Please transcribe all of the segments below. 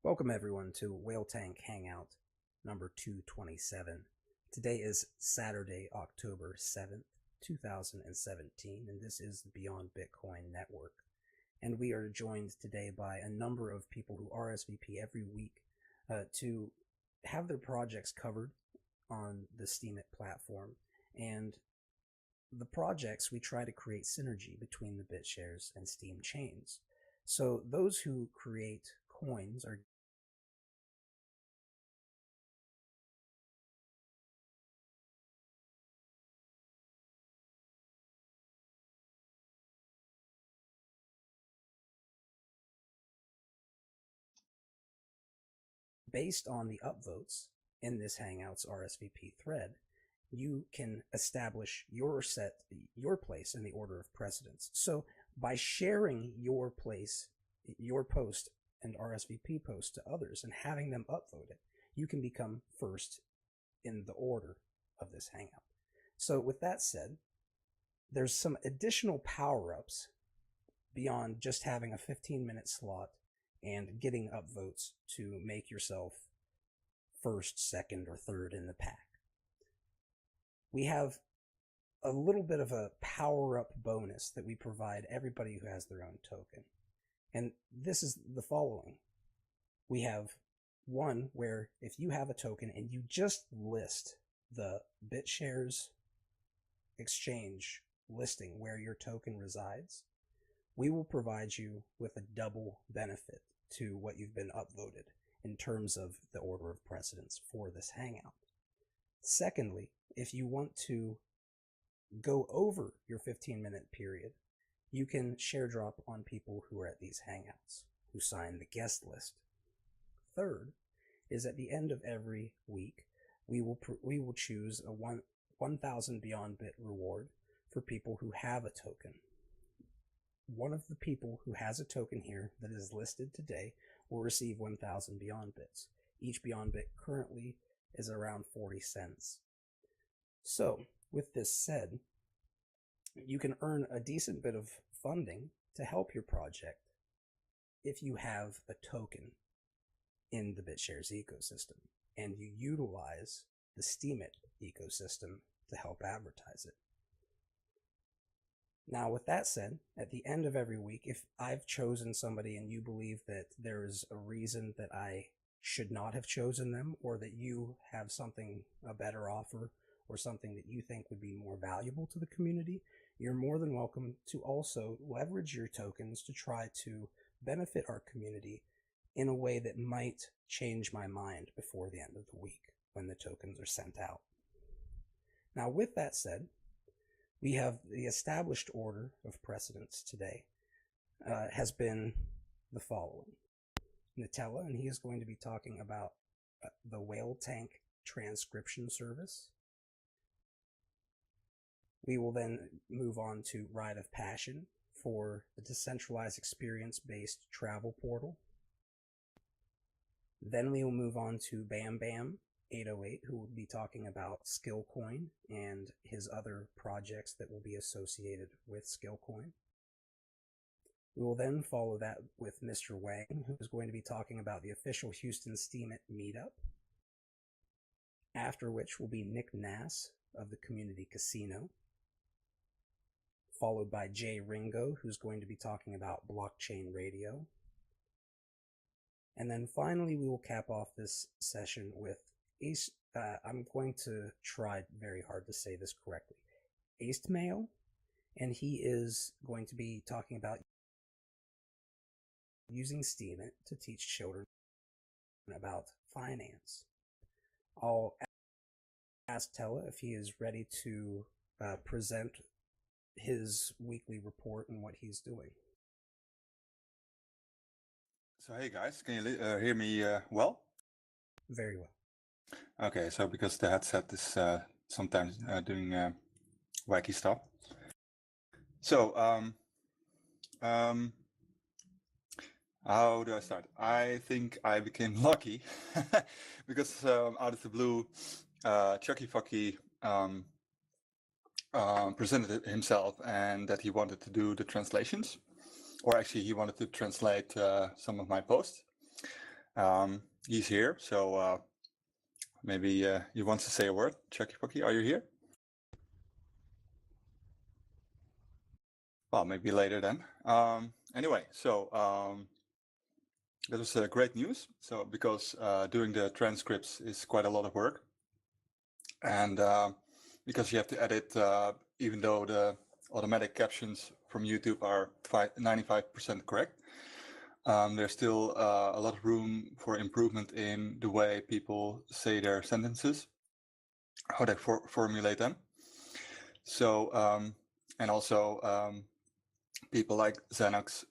Welcome everyone to Whale Tank Hangout number 227. Today is Saturday, October 7th, 2017, and this is the Beyond Bitcoin Network. And we are joined today by a number of people who RSVP every week to have their projects covered on the Steemit platform. And the projects, we try to create synergy between the BitShares and Steem chains. So those who create coins are based on the upvotes in this Hangouts RSVP thread. You can establish your place in the order of precedence. So by sharing your place, your post and RSVP post to others and having them upvote it, you can become first in the order of this Hangout. So with that said, there's some additional power-ups beyond just having a 15-minute slot and getting upvotes to make yourself first, second, or third in the pack. We have a little bit of a power-up bonus that we provide everybody who has their own token. And this is the following. We have one where if you have a token and you just list the BitShares exchange listing where your token resides, we will provide you with a double benefit to what you've been upvoted in terms of the order of precedence for this Hangout. Secondly, if you want to go over your 15-minute period, you can share drop on people who are at these Hangouts, who sign the guest list. Third is at the end of every week, we will choose a 1,000 Beyond Bit reward for people who have a token. One of the people who has a token here that is listed today will receive 1,000 Beyond Bits. Each Beyond Bit currently is around 40 cents. So, with this said, you can earn a decent bit of funding to help your project if you have a token in the BitShares ecosystem and you utilize the Steemit ecosystem to help advertise it. Now, with that said, at the end of every week, if I've chosen somebody and you believe that there is a reason that I should not have chosen them, or that you have a better offer, or something that you think would be more valuable to the community, you're more than welcome to also leverage your tokens to try to benefit our community in a way that might change my mind before the end of the week when the tokens are sent out. Now, with that said, we have the established order of precedence today has been the following. Nutella, and he is going to be talking about the Whale Tank Transcription Service. We will then move on to Ride of Passion for the decentralized experience-based travel portal. Then we will move on to Bam Bam 808, who will be talking about Skillcoin and his other projects that will be associated with Skillcoin. We will then follow that with Mr. Wang, who is going to be talking about the official Houston Steemit meetup. After which will be Nick Nass of the Community Casino, followed by Jay Ringo, who's going to be talking about blockchain radio. And then finally, we will cap off this session with I'm going to try very hard to say this correctly, Eastmail, and he is going to be talking about using Steemit to teach children about finance. I'll ask Tella if he is ready to present his weekly report and what he's doing. So hey guys, can you hear me well? Very well. Okay, so because the headset is sometimes doing wacky stuff. So how do I start? I think I became lucky because out of the blue, Chucky Fucky presented himself and that he wanted to do the translations, or actually he wanted to translate some of my posts. He's here, so maybe he wants to say a word. Chucky Pucky, are you here? Well, maybe later then. Anyway, so that was great news. So because doing the transcripts is quite a lot of work, and because you have to edit, even though the automatic captions from YouTube are 95% correct, there's still a lot of room for improvement in the way people say their sentences, how they formulate them. So, and also people like Xanax,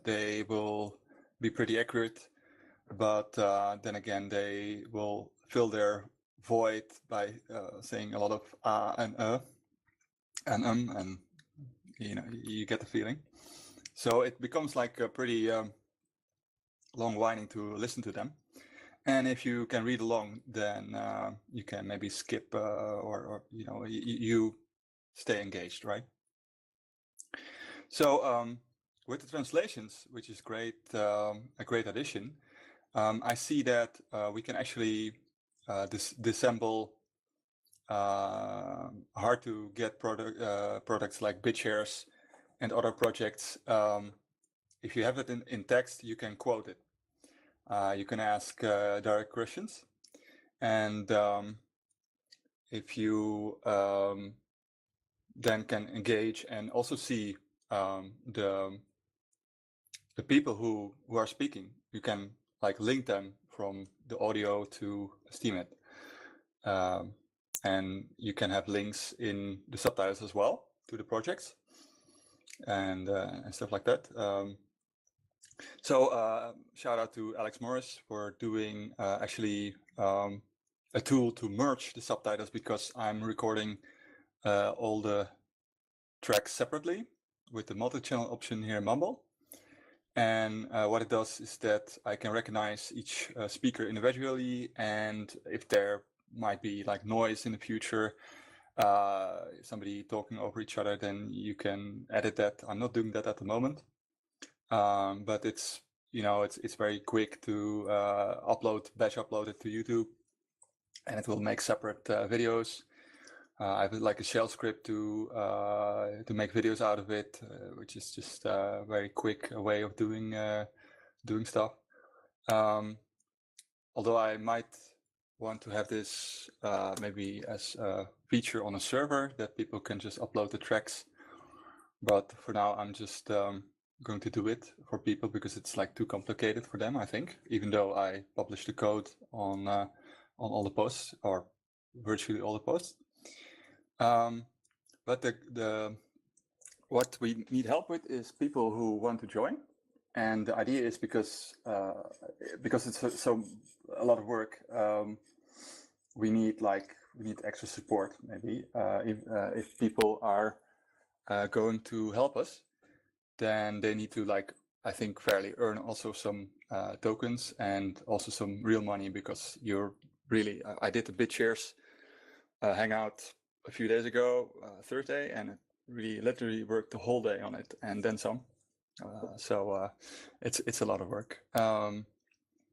they will be pretty accurate, but then again, they will fill their void by saying a lot of and and you know, you get the feeling. So it becomes like a pretty long whining to listen to them. And if you can read along, then you can maybe skip or you know, you stay engaged, right? So with the translations, which is great, a great addition, I see that we can actually disassemble hard to get products like BitShares and other projects. If you have it in text, you can quote it. You can ask direct questions, and if you then can engage and also see the people who are speaking, you can like link them from the audio to Steemit. And you can have links in the subtitles as well to the projects and stuff like that. So shout out to Alex Morris for doing actually a tool to merge the subtitles, because I'm recording all the tracks separately with the multi-channel option here in Mumble. And what it does is that I can recognize each speaker individually, and if there might be like noise in the future, somebody talking over each other, then you can edit that. I'm not doing that at the moment, but it's, you know, it's very quick to batch upload it to YouTube, and it will make separate videos. I have like a shell script to make videos out of it, which is just a very quick way of doing stuff. Although I might want to have this maybe as a feature on a server that people can just upload the tracks, but for now I'm just going to do it for people because it's like too complicated for them, I think, even though I publish the code on all the posts, or virtually all the posts. But the what we need help with is people who want to join, and the idea is because it's so a lot of work, we need extra support. Maybe if people are going to help us, then they need to, like, I think, fairly earn also some tokens and also some real money, because you're really I did the BitShares hangout a few days ago, Thursday, and it really literally worked the whole day on it and then some. So it's a lot of work.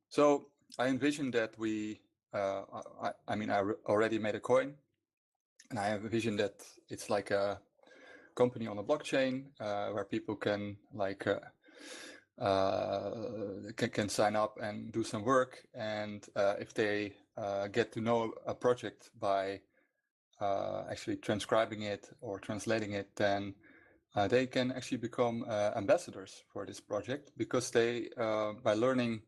So I envision that we, I mean, I already made a coin, and I have a vision that it's like a company on a blockchain where people can like can sign up and do some work, and if they get to know a project by actually transcribing it or translating it, then they can actually become ambassadors for this project, because they by learning,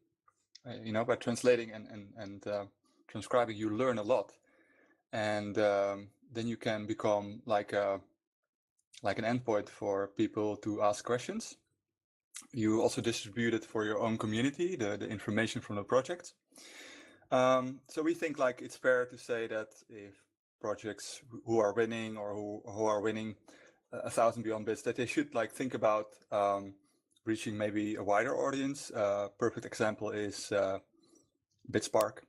by translating and transcribing, you learn a lot, and then you can become like an endpoint for people to ask questions. You also distribute it for your own community, the information from the project. So we think like it's fair to say that if projects who are winning or who are winning 1,000 Beyond Bits, that they should like think about reaching maybe a wider audience. Perfect example is BitSpark,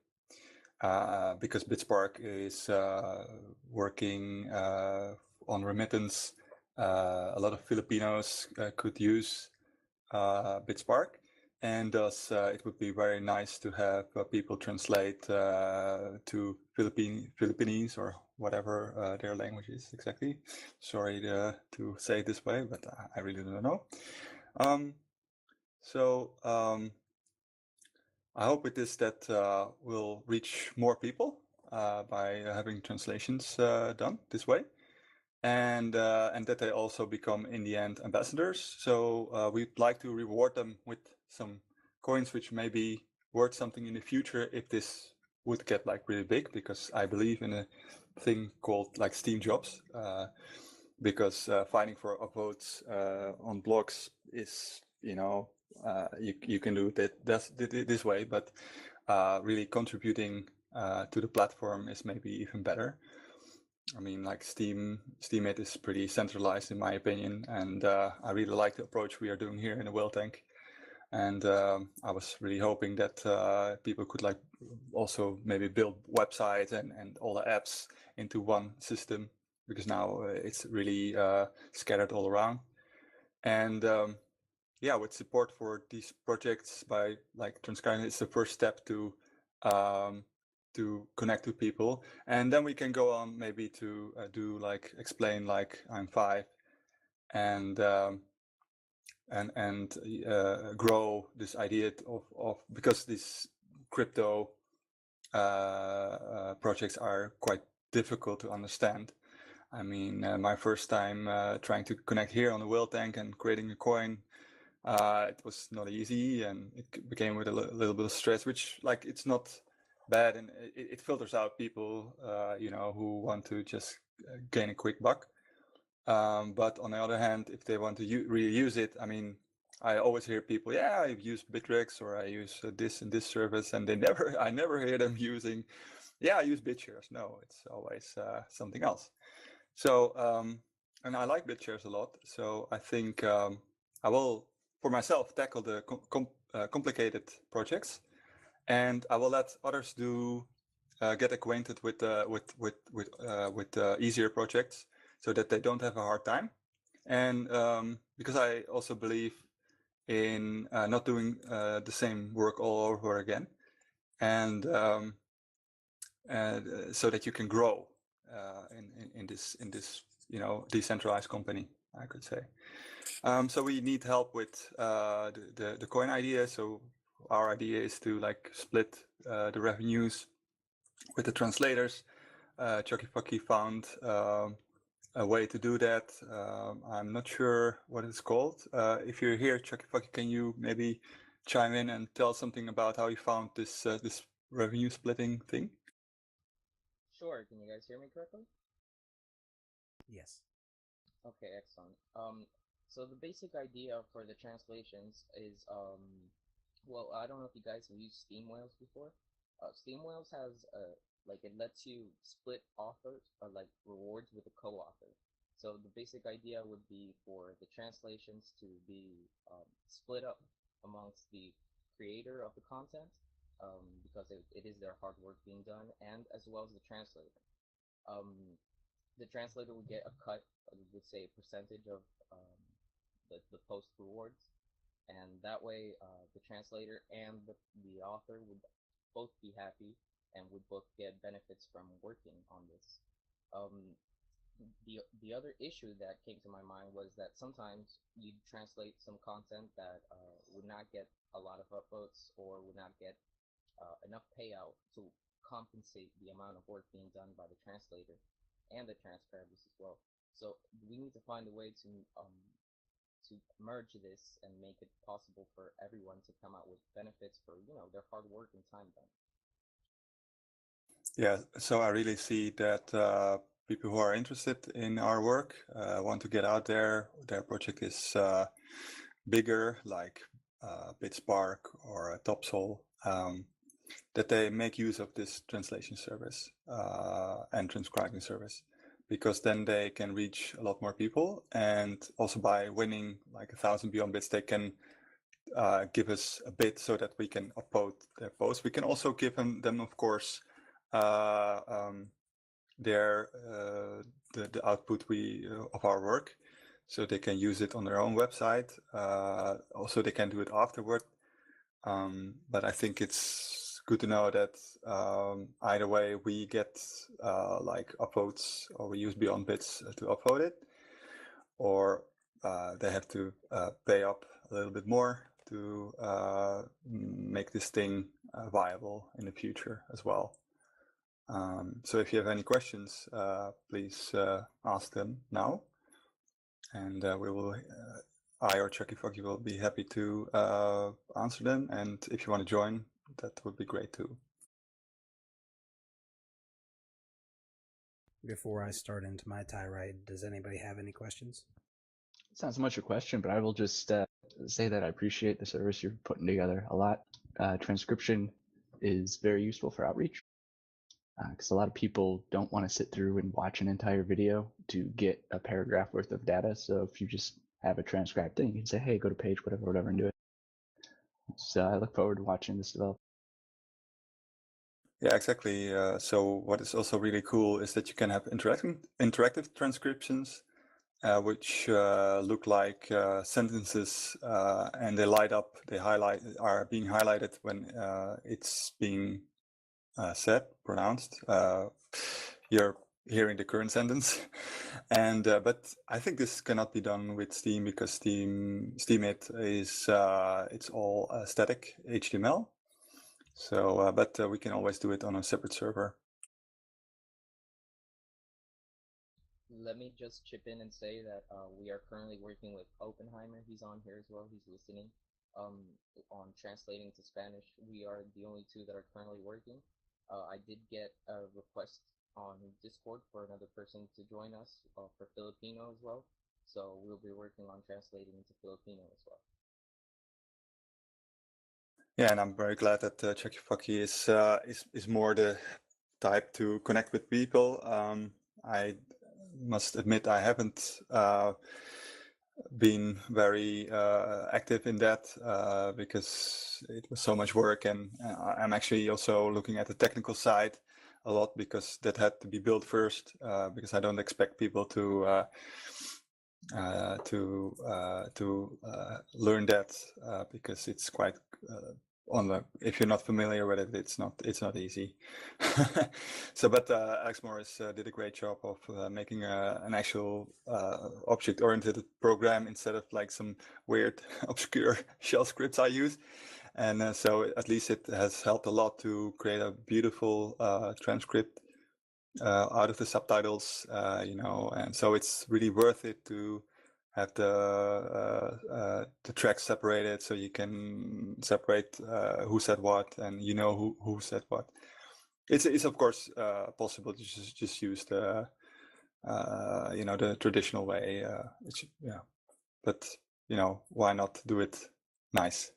because BitSpark is working on remittance. A lot of Filipinos could use BitSpark, and thus it would be very nice to have people translate to Philippines or whatever their language is exactly. Sorry to say it this way, but I really don't know. I hope with this that we'll reach more people by having translations done this way, and that they also become in the end ambassadors. So we'd like to reward them with some coins, which may be worth something in the future if this would get like really big, because I believe in a thing called like Steam jobs, because fighting for upvotes on blogs is, you can do it this way, but really contributing to the platform is maybe even better. I mean, like Steemit is pretty centralized in my opinion, and I really like the approach we are doing here in the Whale Tank. And I was really hoping that people could like also maybe build websites and all the apps into one system, because now it's really scattered all around. And yeah, with support for these projects by like transcribing, it's the first step to connect to people, and then we can go on maybe to do like explain like I'm 5 and grow this idea of because these crypto projects are quite difficult to understand. I mean, my first time trying to connect here on the Whale Tank and creating a coin, it was not easy, and it became with a little bit of stress, which like it's not bad, and it filters out people who want to just gain a quick buck. But on the other hand, if they want to really use it, I mean, I always hear people, yeah, I use Bittrex or I use this and this service, and I never hear them using, yeah, I use BitShares. No, it's always something else. So, and I like BitShares a lot. So I think I will, for myself, tackle the complicated projects, and I will let others get acquainted with easier projects, so that they don't have a hard time. And because I also believe in not doing the same work all over again, and so that you can grow in this decentralized company, I could say. So we need help with the coin idea. So our idea is to like split the revenues with the translators. Chucky Fucky found a way to do that. I'm not sure what it's called. If you're here, Chucky Fucky, can you maybe chime in and tell something about how you found this this revenue splitting thing? Sure. Can you guys hear me correctly? Yes. Okay, excellent. So the basic idea for the translations is, well, I don't know if you guys have used Steam Whales before. Steam Whales has like it lets you split authors or like rewards with a co-author. So the basic idea would be for the translations to be split up amongst the creator of the content, because it is their hard work being done, and as well as the translator. The translator would get a cut, let's say a percentage of the post rewards, and that way the translator and the author would both be happy and would both get benefits from working on this. Um, the other issue that came to my mind was that sometimes you translate some content that would not get a lot of upvotes or would not get enough payout to compensate the amount of work being done by the translator and the transcribers as well. So we need to find a way to merge this and make it possible for everyone to come out with benefits for their hard work and time done. Yeah, so I really see that people who are interested in our work want to get out there. Their project is bigger, like BitSpark or Topsol, that they make use of this translation service and transcribing service, because then they can reach a lot more people, and also by winning like 1,000 Beyond Bits, they can give us a bit so that we can upload their posts. We can also give them of course, their the output of our work, so they can use it on their own website. Also, they can do it afterward. But I think it's good to know that either way we get like upvotes, or we use Beyond Bits to upvote it, or they have to pay up a little bit more to make this thing viable in the future as well. So if you have any questions, please ask them now, and we will. I or Chucky Foggy will be happy to answer them, and if you want to join, that would be great too. Before I start into my tirade, does anybody have any questions? It's not so much a question, but I will just say that I appreciate the service you're putting together a lot. Transcription is very useful for outreach, because a lot of people don't want to sit through and watch an entire video to get a paragraph worth of data. So if you just have a transcribed thing, you can say, hey, go to page whatever, and do it. So I look forward to watching this develop. Yeah, exactly. So what is also really cool is that you can have interactive transcriptions, which look like sentences, and they light up. They are being highlighted when it's being said, pronounced. You're hearing the current sentence, and but I think this cannot be done with Steam, because Steemit is it's all static HTML. So, but we can always do it on a separate server. Let me just chip in and say that we are currently working with Oppenheimer. He's on here as well. He's listening on translating to Spanish. We are the only two that are currently working. I did get a request on Discord for another person to join us for Filipino as well. So we'll be working on translating into Filipino as well. Yeah, and I'm very glad that Chucky Fucky is more the type to connect with people. I must admit I haven't been very active in that because it was so much work, and I'm actually also looking at the technical side a lot, because that had to be built first, because I don't expect people to learn that, because it's quite if you're not familiar with it, it's not easy. So, but Alex Morris did a great job of making an actual object-oriented program instead of like some weird obscure shell scripts I use. And so at least it has helped a lot to create a beautiful transcript out of the subtitles, and so it's really worth it to have the tracks separated, so you can separate who said what, and who said what. It's of course possible to just use the the traditional way. But why not do it nice?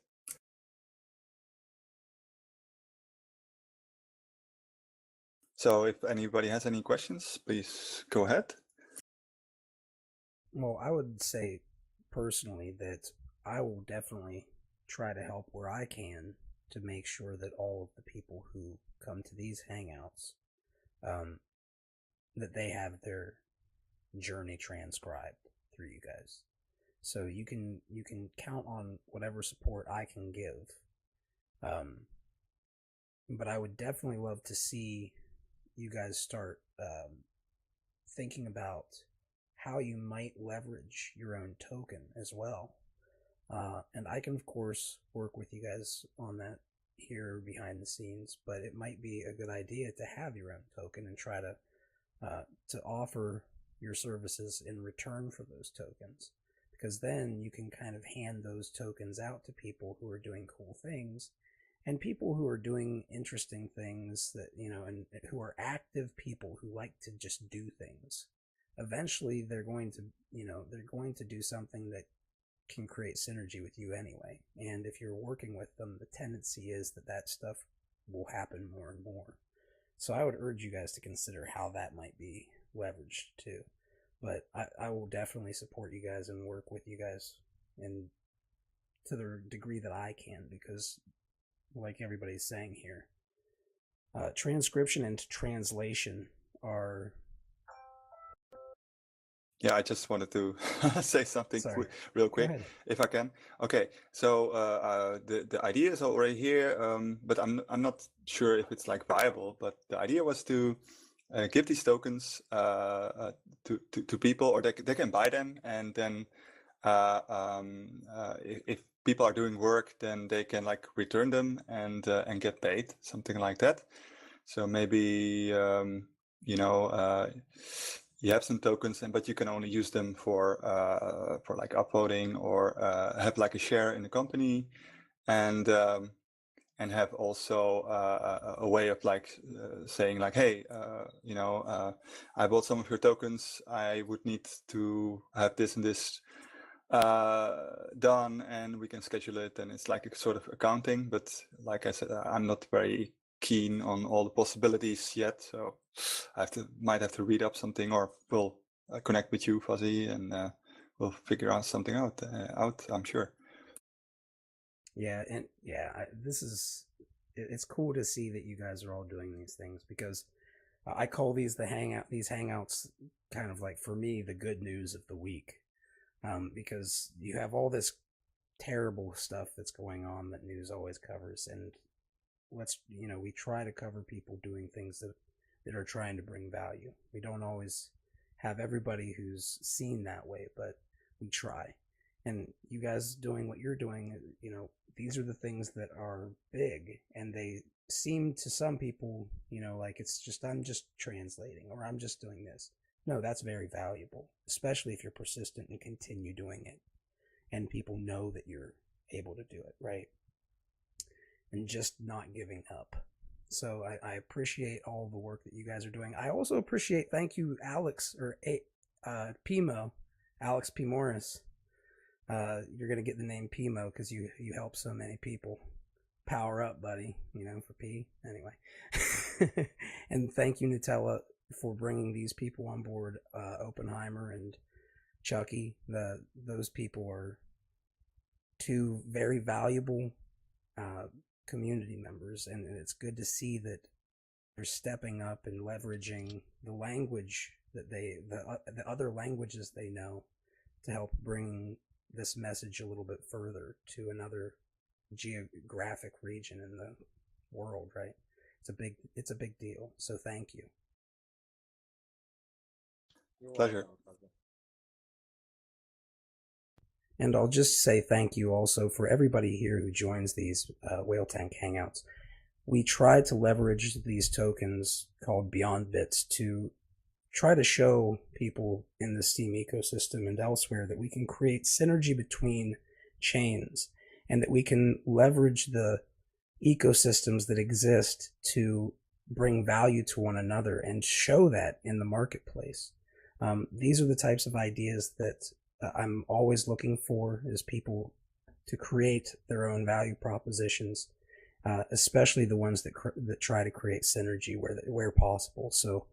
So if anybody has any questions, please go ahead. Well, I would say personally that I will definitely try to help where I can to make sure that all of the people who come to these hangouts, that they have their journey transcribed through you guys. So you can count on whatever support I can give. But I would definitely love to see you guys start thinking about how you might leverage your own token as well. And I can, of course, work with you guys on that here behind the scenes, but it might be a good idea to have your own token and try to offer your services in return for those tokens, because then you can kind of hand those tokens out to people who are doing cool things, and people who are doing interesting things that, and who are active people who like to just do things. Eventually they're going to do something that can create synergy with you anyway. And if you're working with them, the tendency is that stuff will happen more and more. So I would urge you guys to consider how that might be leveraged too. But I will definitely support you guys and work with you guys and to the degree that I can, because like everybody's saying here, transcription and translation are Yeah, I just wanted to say something Sorry. real Go quick, ahead. if I can. Okay, so the idea is already here, but I'm not sure if it's like viable. But the idea was to give these tokens to people, or they can buy them, and then if people are doing work, then they can like return them and get paid, something like that. So maybe you know. You have some tokens, but you can only use them for like upvoting or have like a share in the company, and have also a way of like saying like, hey, you know, I bought some of your tokens. I would need to have this and this done, and we can schedule it, and it's like a sort of accounting. But like I said, I'm not very keen on all the possibilities yet, so I might have to read up something, or we'll connect with you, Fuzzy, and we'll figure out something out. I'm sure. Yeah, and yeah, it's cool to see that you guys are all doing these things, because I call these these hangouts kind of like, for me, the good news of the week, because you have all this terrible stuff that's going on that news always covers, and we try to cover people doing things that are trying to bring value. We don't always have everybody who's seen that way, but we try. And you guys doing what you're doing, these are the things that are big, and they seem to some people, like I'm just translating, or I'm just doing this. No, that's very valuable, especially if you're persistent and continue doing it, and people know that you're able to do it, right? And just not giving up. So I appreciate all the work that you guys are doing. I also appreciate, thank you, Alex, or Pimo, Alex P. Morris. You're going to get the name Pimo because you help so many people. Power up, buddy, for P. Anyway. And thank you, Nutella, for bringing these people on board, Oppenheimer and Chucky. Those people are two very valuable community members, and it's good to see that they're stepping up and leveraging the language that the other languages they know to help bring this message a little bit further to another geographic region in the world, right? It's a big deal. So thank you. You're Pleasure. welcome. And I'll just say thank you also for everybody here who joins these Whale Tank Hangouts. We try to leverage these tokens called Beyond Bits to try to show people in the Steam ecosystem and elsewhere that we can create synergy between chains, and that we can leverage the ecosystems that exist to bring value to one another and show that in the marketplace. These are the types of ideas that I'm always looking for, is people to create their own value propositions, especially the ones that try to create synergy where possible. So